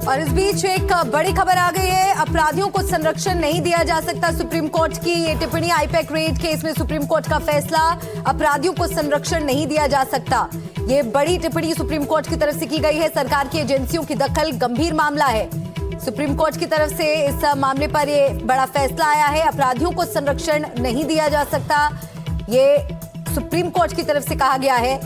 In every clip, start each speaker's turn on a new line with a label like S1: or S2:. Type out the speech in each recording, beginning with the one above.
S1: और इस बीच एक बड़ी खबर आ गई है। अपराधियों को संरक्षण नहीं दिया जा सकता। सुप्रीम कोर्ट की ये टिप्पणी। आईपैक रेड केस में सुप्रीम कोर्ट का फैसला, अपराधियों को संरक्षण नहीं दिया जा सकता। ये बड़ी टिप्पणी सुप्रीम कोर्ट की तरफ से की गई है। सरकार की एजेंसियों की दखल, गंभीर मामला है। सुप्रीम कोर्ट की तरफ से इस मामले पर ये बड़ा फैसला आया है। अपराधियों को संरक्षण नहीं दिया जा सकता, ये सुप्रीम कोर्ट की तरफ से कहा गया है।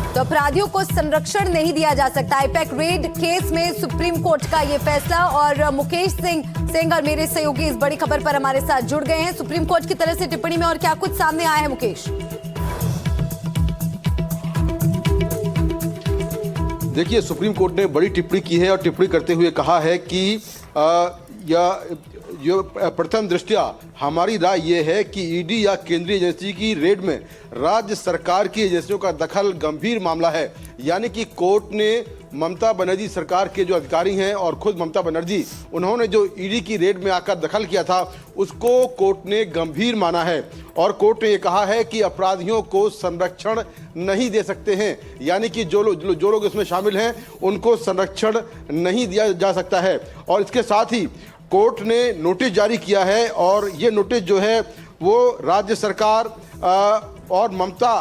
S1: तो अपराधियों को संरक्षण नहीं दिया जा सकता। आईपैक रेड केस में सुप्रीम कोर्ट का ये फैसला। और मुकेश सिंह और मेरे सहयोगी इस बड़ी खबर पर हमारे साथ जुड़ गए हैं। सुप्रीम कोर्ट की तरफ से टिप्पणी में और क्या कुछ सामने आया है मुकेश?
S2: देखिए, सुप्रीम कोर्ट ने बड़ी टिप्पणी की है और टिप्पणी करते हुए कहा है कि प्रथम दृष्टया हमारी राय ये है कि ईडी या केंद्रीय एजेंसी की रेड में राज्य सरकार की एजेंसियों का दखल गंभीर मामला है। यानी कि कोर्ट ने ममता बनर्जी सरकार के जो अधिकारी हैं और खुद ममता बनर्जी, उन्होंने जो ईडी की रेड में आकर दखल किया था उसको कोर्ट ने गंभीर माना है। और कोर्ट ने ये कहा है कि अपराधियों को संरक्षण नहीं दे सकते हैं। यानी कि जो लोग इसमें शामिल हैं उनको संरक्षण नहीं दिया जा सकता है। और इसके साथ ही कोर्ट ने नोटिस जारी किया है और ये नोटिस जो है वो राज्य सरकार और ममता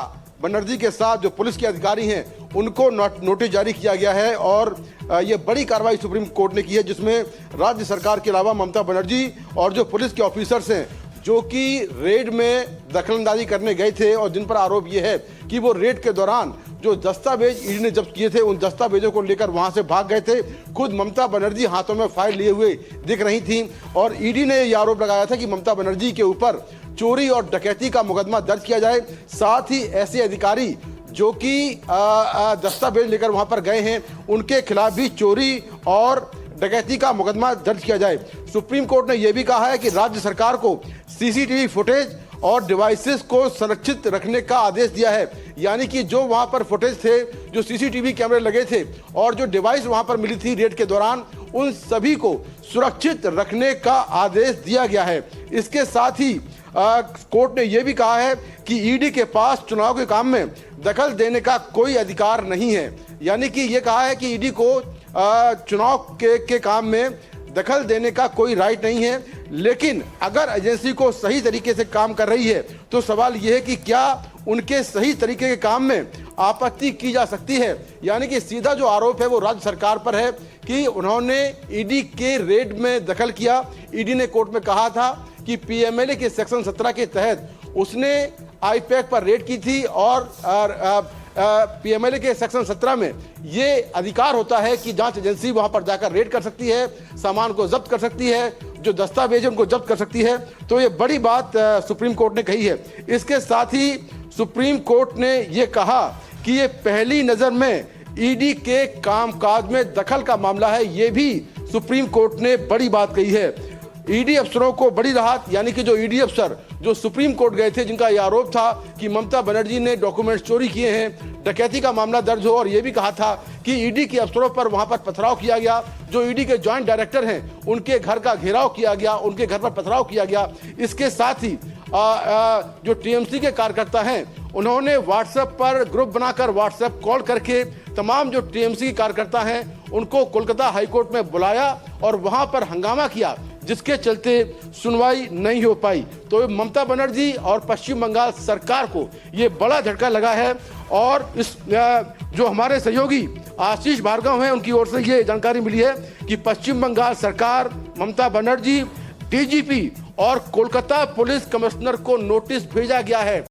S2: बनर्जी के साथ जो पुलिस के अधिकारी हैं उनको नोटिस जारी किया गया है। और ये बड़ी कार्रवाई सुप्रीम कोर्ट ने की है, जिसमें राज्य सरकार के अलावा ममता बनर्जी और जो पुलिस के ऑफिसर्स हैं जो कि रेड में दखलंदाजी करने गए थे और जिन पर आरोप ये है कि वो रेड के दौरान जो दस्तावेज ईडी ने जब्त किए थे उन दस्तावेजों को लेकर वहां से भाग गए थे। खुद ममता बनर्जी हाथों में फाइल लिए हुए दिख रही थी और ईडी ने यह आरोप लगाया था कि ममता बनर्जी के ऊपर चोरी और डकैती का मुकदमा दर्ज किया जाए। साथ ही ऐसे अधिकारी जो कि दस्तावेज लेकर वहां पर गए हैं उनके खिलाफ भी चोरी और डकैती का मुकदमा दर्ज किया जाए। सुप्रीम कोर्ट ने यह भी कहा है कि राज्य सरकार को सीसीटीवी फुटेज और डिवाइसेस को संरक्षित रखने का आदेश दिया है। यानी कि जो वहां पर फुटेज थे, जो सीसीटीवी कैमरे लगे थे और जो डिवाइस वहां पर मिली थी रेड के दौरान, उन सभी को सुरक्षित रखने का आदेश दिया गया है। इसके साथ ही कोर्ट ने यह भी कहा है कि ईडी के पास चुनाव के काम में दखल देने का कोई अधिकार नहीं है। यानी कि यह कहा है कि ईडी को चुनाव के काम में दखल देने का कोई राइट नहीं है। लेकिन अगर एजेंसी को सही तरीके से काम कर रही है तो सवाल यह है कि क्या उनके सही तरीके के काम में आपत्ति की जा सकती है। यानी कि सीधा जो आरोप है वो राज्य सरकार पर है कि उन्होंने ईडी के रेड में दखल किया। ईडी ने कोर्ट में कहा था कि पीएमएलए के सेक्शन 17 के तहत उसने आईपैक पर रेड की थी और पीएमएलए के सेक्शन 17 में ये अधिकार होता है कि जांच एजेंसी वहां पर जाकर रेड कर सकती है, सामान को जब्त कर सकती है, जो दस्तावेज उनको जब्त कर सकती है। तो ये बड़ी बात सुप्रीम कोर्ट ने कही है। इसके साथ ही सुप्रीम कोर्ट ने ये कहा कि ये पहली नजर में ईडी के कामकाज में दखल का मामला है। ये भी सुप्रीम कोर्ट ने बड़ी बात कही है। ईडी अफसरों को बड़ी राहत। यानी कि जो ईडी अफसर जो सुप्रीम कोर्ट गए थे, जिनका यह आरोप था कि ममता बनर्जी ने डॉक्यूमेंट्स चोरी किए हैं, डकैती का मामला दर्ज हो, और यह भी कहा था कि ईडी के अफसरों पर वहां पर पथराव किया गया। जो ईडी के जॉइंट डायरेक्टर हैं उनके घर का घेराव किया गया, उनके घर पर पथराव किया गया। इसके साथ ही जो टीएमसी के कार्यकर्ता हैं उन्होंने व्हाट्सएप पर ग्रुप बनाकर व्हाट्सएप कॉल करके तमाम जो टीएमसी के कार्यकर्ता हैं उनको कोलकाता हाईकोर्ट में बुलाया और वहां पर हंगामा किया, जिसके चलते सुनवाई नहीं हो पाई। तो ममता बनर्जी और पश्चिम बंगाल सरकार को ये बड़ा झटका लगा है। और इस जो हमारे सहयोगी आशीष भार्गव हैं उनकी ओर से ये जानकारी मिली है कि पश्चिम बंगाल सरकार, ममता बनर्जी, डीजीपी और कोलकाता पुलिस कमिश्नर को नोटिस भेजा गया है